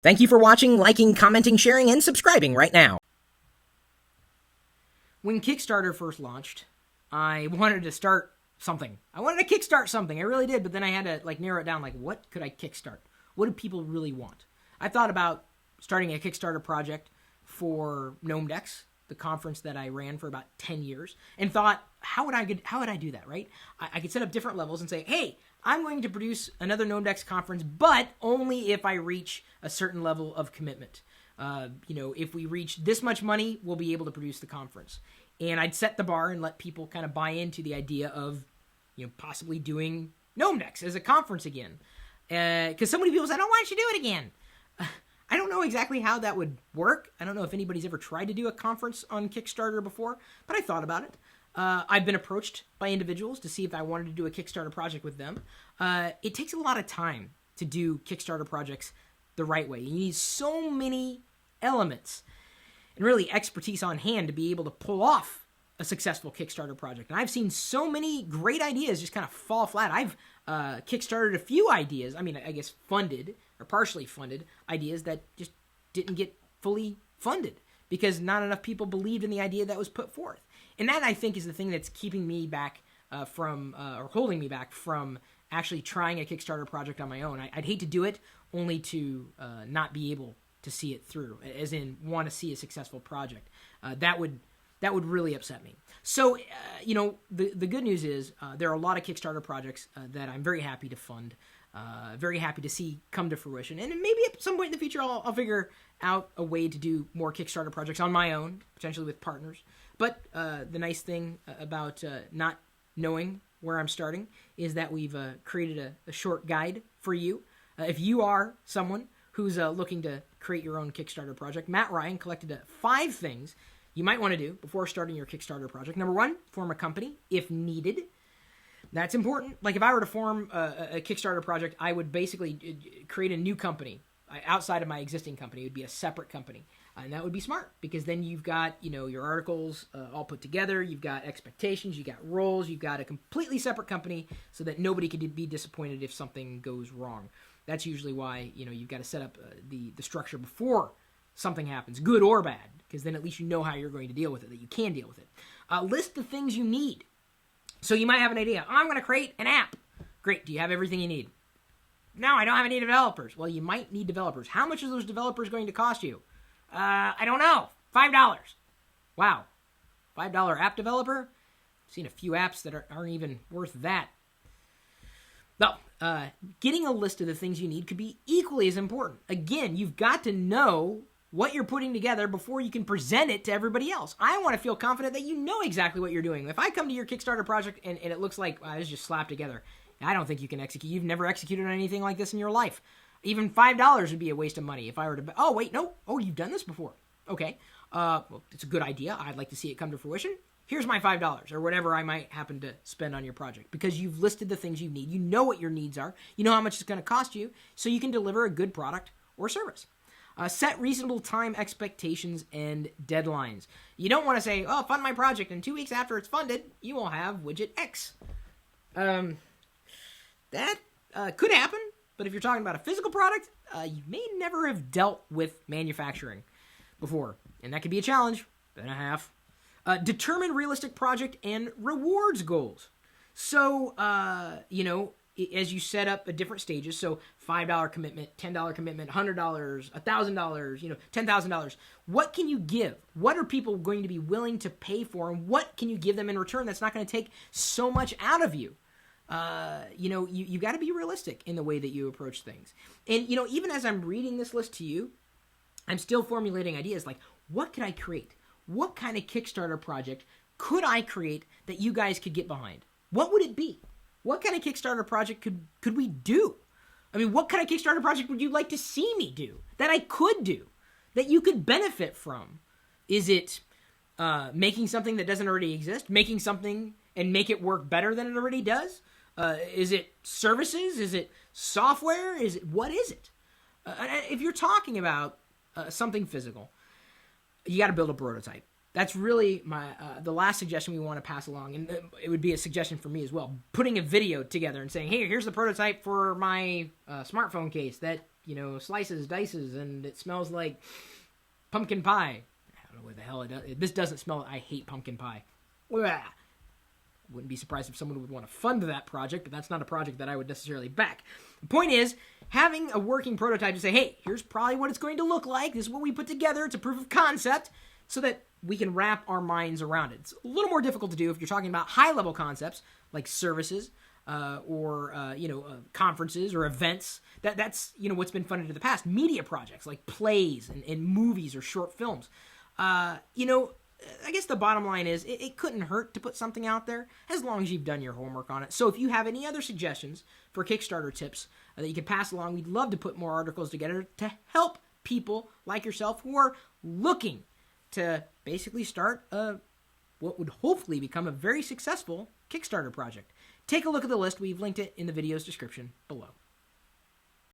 Thank you for watching, liking, commenting, sharing, and subscribing right now. When Kickstarter first launched, I wanted to start something. I wanted to kickstart something. I really did, but then I had to narrow it down. What could I kickstart? What do people really want? I thought about starting a Kickstarter project for Gnome Decks, the conference that I ran for about 10 years, and thought, how would I do that, right? I could set up different levels and say, hey, I'm going to produce another Gnome Decks conference, but only if I reach a certain level of commitment. If we reach this much money, we'll be able to produce the conference. And I'd set the bar and let people kind of buy into the idea of, possibly doing Gnome Decks as a conference again. Because so many people said, oh, why don't you do it again? I don't know exactly how that would work. I don't know if anybody's ever tried to do a conference on Kickstarter before, but I thought about it. I've been approached by individuals to see if I wanted to do a Kickstarter project with them. It takes a lot of time to do Kickstarter projects the right way. You need so many elements and really expertise on hand to be able to pull off a successful Kickstarter project. And I've seen so many great ideas just kind of fall flat. I've Kickstarted a few ideas, I guess funded or partially funded ideas that just didn't get fully funded because not enough people believed in the idea that was put forth. And that, I think, is the thing that's keeping me back or holding me back from actually trying a Kickstarter project on my own. I'd hate to do it only to not be able to see it through, as in want to see a successful project. That would really upset me. So, the good news is there are a lot of Kickstarter projects that I'm very happy to fund, very happy to see come to fruition. And maybe at some point in the future, I'll figure out a way to do more Kickstarter projects on my own, potentially with partners. But the nice thing about not knowing where I'm starting is that we've created a short guide for you. If you are someone who's looking to create your own Kickstarter project, Matt Ryan collected 5 things you might want to do before starting your Kickstarter project. Number 1, form a company if needed. That's important. Like if I were to form a Kickstarter project, I would basically create a new company outside of my existing company. It would be a separate company. And that would be smart because then you've got, your articles all put together. You've got expectations. You've got roles. You've got a completely separate company so that nobody could be disappointed if something goes wrong. That's usually why, you've got to set up the structure before something happens, good or bad, because then at least you know how you're going to deal with it, that you can deal with it. List the things you need. So you might have an idea. I'm going to create an app. Great. Do you have everything you need? No, I don't have any developers. Well, you might need developers. How much are those developers going to cost you? I don't know. $5. Wow. $5 app developer? I've seen a few apps that aren't even worth that. No, getting a list of the things you need could be equally as important. Again, you've got to know what you're putting together before you can present it to everybody else. I want to feel confident that you know exactly what you're doing. If I come to your Kickstarter project and it looks like it's just slapped together, I don't think you can execute. You've never executed on anything like this in your life. Even $5 would be a waste of money if I were to... Oh, wait, no. Oh, you've done this before. Okay. Well, it's a good idea. I'd like to see it come to fruition. Here's my $5 or whatever I might happen to spend on your project because you've listed the things you need. You know what your needs are. You know how much it's going to cost you so you can deliver a good product or service. Set reasonable time expectations and deadlines. You don't want to say, oh, fund my project, and 2 weeks after it's funded, you will have widget X. That could happen, but if you're talking about a physical product, you may never have dealt with manufacturing before, and that could be a challenge, and a half. Determine realistic project and rewards goals. So, as you set up at different stages, so $5 commitment, $10 commitment, $100, $1,000, $10,000. What can you give? What are people going to be willing to pay for, and what can you give them in return that's not going to take so much out of you? You got to be realistic in the way that you approach things. And, even as I'm reading this list to you, I'm still formulating ideas like, what could I create? What kind of Kickstarter project could I create that you guys could get behind? What would it be? What kind of Kickstarter project could we do? What kind of Kickstarter project would you like to see me do that I could do, that you could benefit from? Is it making something that doesn't already exist, making something and make it work better than it already does? Is it services? Is it software? What is it? If you're talking about something physical, you got to build a prototype. That's really the last suggestion we want to pass along, and it would be a suggestion for me as well. Putting a video together and saying, "Hey, here's the prototype for my smartphone case that slices, dices, and it smells like pumpkin pie. I don't know what the hell it does. This doesn't smell. I hate pumpkin pie. Blah. Wouldn't be surprised if someone would want to fund that project, but that's not a project that I would necessarily back. The point is, having a working prototype to say, hey, here's probably what it's going to look like. This is what we put together. It's a proof of concept, so that we can wrap our minds around it. It's a little more difficult to do if you're talking about high-level concepts like services or conferences or events. That's what's been funded in the past. Media projects like plays and movies or short films. I guess the bottom line is it couldn't hurt to put something out there as long as you've done your homework on it. So if you have any other suggestions for Kickstarter tips that you can pass along, we'd love to put more articles together to help people like yourself who are looking to basically start what would hopefully become a very successful Kickstarter project. Take a look at the list. We've linked it in the video's description below.